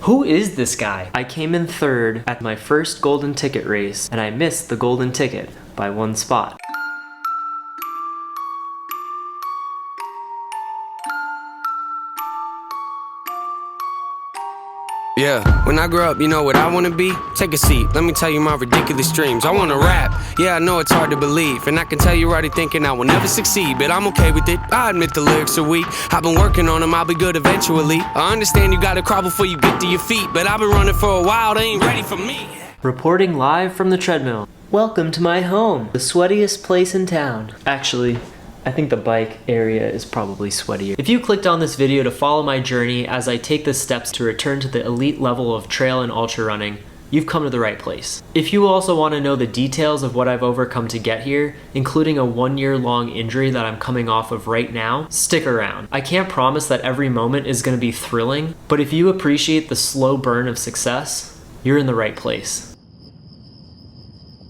Who is this guy? I came in third at my first golden ticket race, and I missed the golden ticket by 1 spot. Yeah, when I grow up, you know what I wanna be? Take a seat, let me tell you my ridiculous dreams. I wanna rap, yeah, I know it's hard to believe. And I can tell you're already thinking I will never succeed, but I'm okay with it, I admit the lyrics are weak. I've been working on them, I'll be good eventually. I understand you gotta crawl before you get to your feet, but I've been running for a while, they ain't ready for me. Reporting live from the treadmill. Welcome to my home, the sweatiest place in town. Actually, I think the bike area is probably sweatier. If you clicked on this video to follow my journey as I take the steps to return to the elite level of trail and ultra running, you've come to the right place. If you also want to know the details of what I've overcome to get here, including a 1-year-long injury that I'm coming off of right now, stick around. I can't promise that every moment is going to be thrilling, but if you appreciate the slow burn of success, you're in the right place.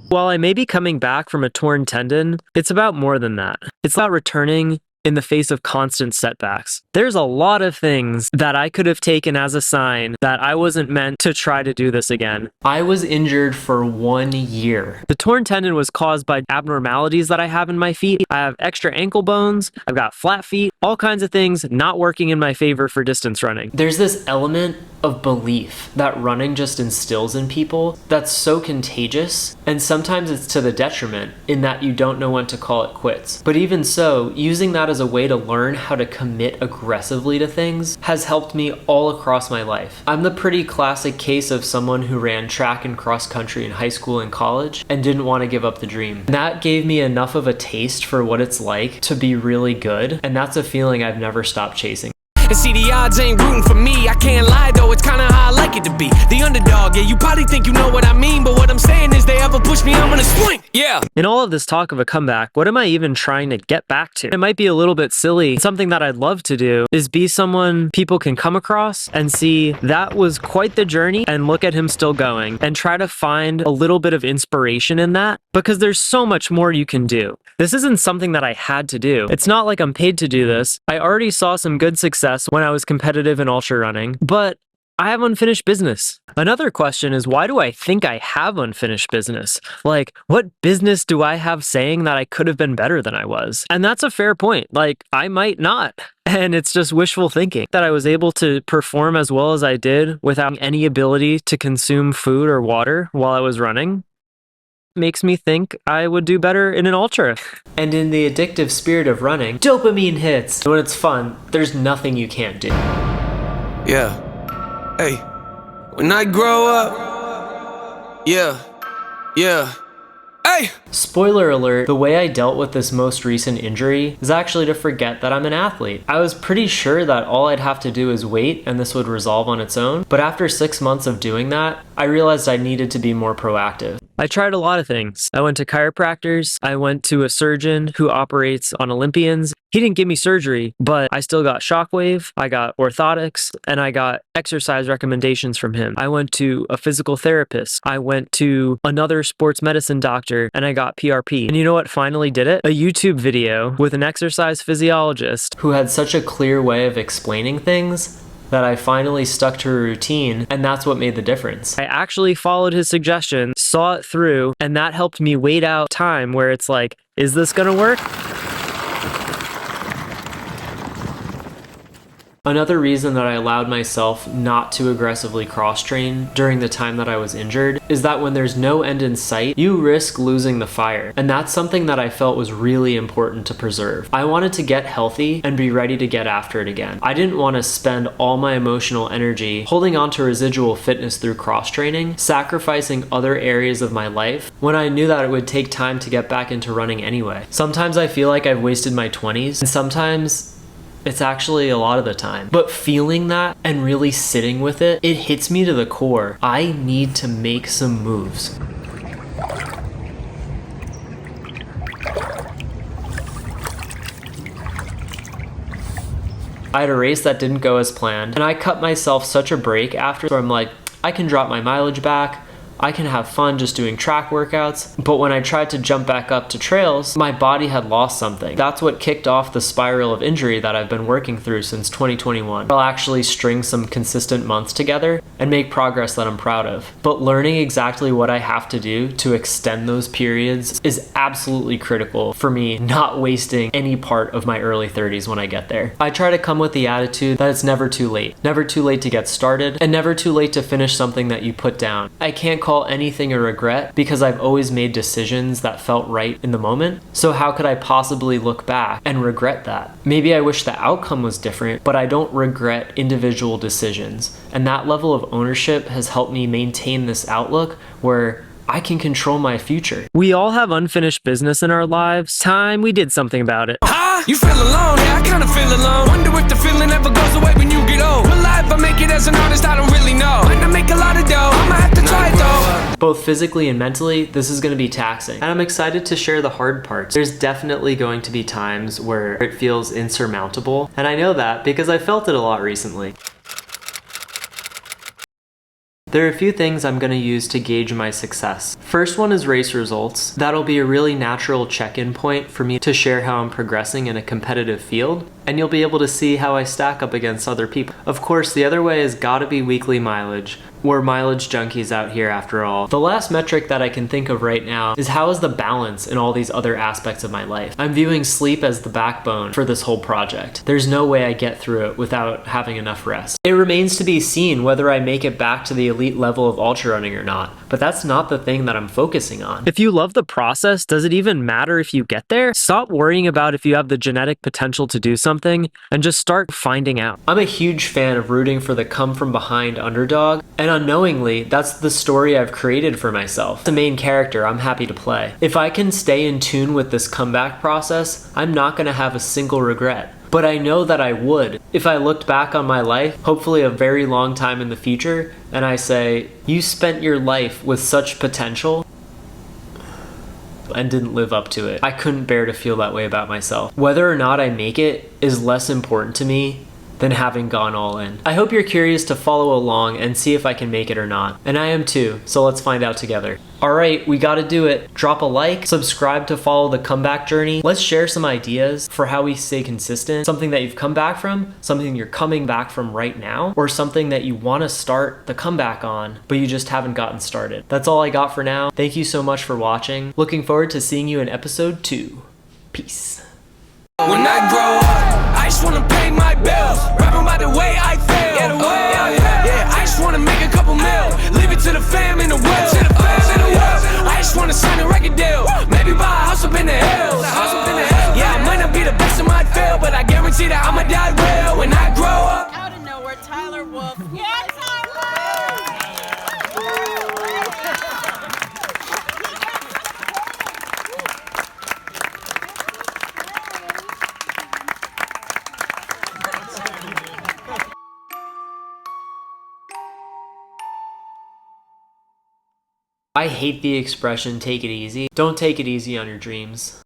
While I may be coming back from a torn tendon, it's about more than that. It's about returning in the face of constant setbacks. There's a lot of things that I could have taken as a sign that I wasn't meant to try to do this again. I was injured for 1 year. The torn tendon was caused by abnormalities that I have in my feet. I have extra ankle bones, I've got flat feet, all kinds of things not working in my favor for distance running. There's this element of belief that running just instills in people that's so contagious, and sometimes it's to the detriment in that you don't know when to call it quits. But even so, using that as a way to learn how to commit aggressively to things has helped me all across my life. I'm the pretty classic case of someone who ran track and cross country in high school and college and didn't want to give up the dream. And that gave me enough of a taste for what it's like to be really good, and that's a feeling I've never stopped chasing. And see, the odds ain't rooting for me. I can't lie though, it's kinda how I like it to be. The underdog, yeah, you probably think you know what I mean, but what I'm saying is they ever push me, I'm gonna swing, yeah. In all of this talk of a comeback, what am I even trying to get back to? It might be a little bit silly. Something that I'd love to do is be someone people can come across and see that was quite the journey and look at him still going and try to find a little bit of inspiration in that, because there's so much more you can do. This isn't something that I had to do. It's not like I'm paid to do this. I already saw some good success when I was competitive in ultra running, but I have unfinished business. Another question is, why do I think I have unfinished business? Like, what business do I have saying that I could have been better than I was? And that's a fair point. Like, I might not. And it's just wishful thinking that I was able to perform as well as I did without any ability to consume food or water while I was running. Makes me think I would do better in an ultra. And in the addictive spirit of running, dopamine hits. When it's fun, there's nothing you can't do. Yeah. Hey, when I grow up, yeah. Hey! Spoiler alert, the way I dealt with this most recent injury is actually to forget that I'm an athlete. I was pretty sure that all I'd have to do is wait and this would resolve on its own, but after 6 months of doing that, I realized I needed to be more proactive. I tried a lot of things. I went to chiropractors, I went to a surgeon who operates on Olympians. He didn't give me surgery, but I still got shockwave, I got orthotics, and I got exercise recommendations from him. I went to a physical therapist. I went to another sports medicine doctor, and I got PRP. And you know what finally did it? A YouTube video with an exercise physiologist who had such a clear way of explaining things that I finally stuck to a routine, and that's what made the difference. I actually followed his suggestion, saw it through, and that helped me wait out time where it's like, is this gonna work? Another reason that I allowed myself not to aggressively cross-train during the time that I was injured is that when there's no end in sight, you risk losing the fire. And that's something that I felt was really important to preserve. I wanted to get healthy and be ready to get after it again. I didn't want to spend all my emotional energy holding on to residual fitness through cross-training, sacrificing other areas of my life when I knew that it would take time to get back into running anyway. Sometimes I feel like I've wasted my 20s, and sometimes it's actually a lot of the time. But feeling that and really sitting with it, it hits me to the core. I need to make some moves. I had a race that didn't go as planned, and I cut myself such a break after, so I'm like, I can drop my mileage back, I can have fun just doing track workouts, but when I tried to jump back up to trails, my body had lost something. That's what kicked off the spiral of injury that I've been working through since 2021. I'll actually string some consistent months together and make progress that I'm proud of. But learning exactly what I have to do to extend those periods is absolutely critical for me not wasting any part of my early 30s when I get there. I try to come with the attitude that it's never too late. Never too late to get started, and never too late to finish something that you put down. I can't call anything a regret because I've always made decisions that felt right in the moment. So how could I possibly look back and regret that? Maybe I wish the outcome was different, but I don't regret individual decisions. And that level of ownership has helped me maintain this outlook where I can control my future. We all have unfinished business in our lives. Time we did something about it. You feel alone, yeah, I kinda feel alone. Wonder if the feeling ever goes away when you get old. Will I ever make it as an artist? I don't really know. Might not make a lot of dough, I'ma have to try it though. Both physically and mentally, this is gonna be taxing. And I'm excited to share the hard parts. There's definitely going to be times where it feels insurmountable. And I know that because I felt it a lot recently. There are a few things I'm going to use to gauge my success. First one is race results. That'll be a really natural check-in point for me to share how I'm progressing in a competitive field, and you'll be able to see how I stack up against other people. Of course, the other way has gotta be weekly mileage. We're mileage junkies out here after all. The last metric that I can think of right now is how is the balance in all these other aspects of my life. I'm viewing sleep as the backbone for this whole project. There's no way I get through it without having enough rest. It remains to be seen whether I make it back to the elite level of ultra running or not, but that's not the thing that I'm focusing on. If you love the process, does it even matter if you get there? Stop worrying about if you have the genetic potential to do something and just start finding out. I'm a huge fan of rooting for the come from behind underdog, and unknowingly, that's the story I've created for myself. The main character I'm happy to play. If I can stay in tune with this comeback process, I'm not gonna have a single regret. But I know that I would if I looked back on my life, hopefully a very long time in the future, and I say, you spent your life with such potential and didn't live up to it. I couldn't bear to feel that way about myself. Whether or not I make it is less important to me than having gone all in. I hope you're curious to follow along and see if I can make it or not. And I am too, so let's find out together. Alright, we gotta do it. Drop a like, subscribe to follow the comeback journey. Let's share some ideas for how we stay consistent. Something that you've come back from, something you're coming back from right now, or something that you wanna start the comeback on, but you just haven't gotten started. That's all I got for now. Thank you so much for watching. Looking forward to seeing you in episode 2. Peace. When I grow up, I just wanna pay my bills. Rapping by the way I feel. Yeah, the way I feel. Yeah, I just wanna make a couple mil. Leave it to the fam in the world. To the fam in the world. I just wanna sign a record deal. Maybe buy a house up in the hills. Yeah, I might not be the best in my field, but I guarantee that I'ma die real when I grow up. Out of nowhere, Tyler Wolf. Yes, Tyler! I hate the expression, take it easy. Don't take it easy on your dreams.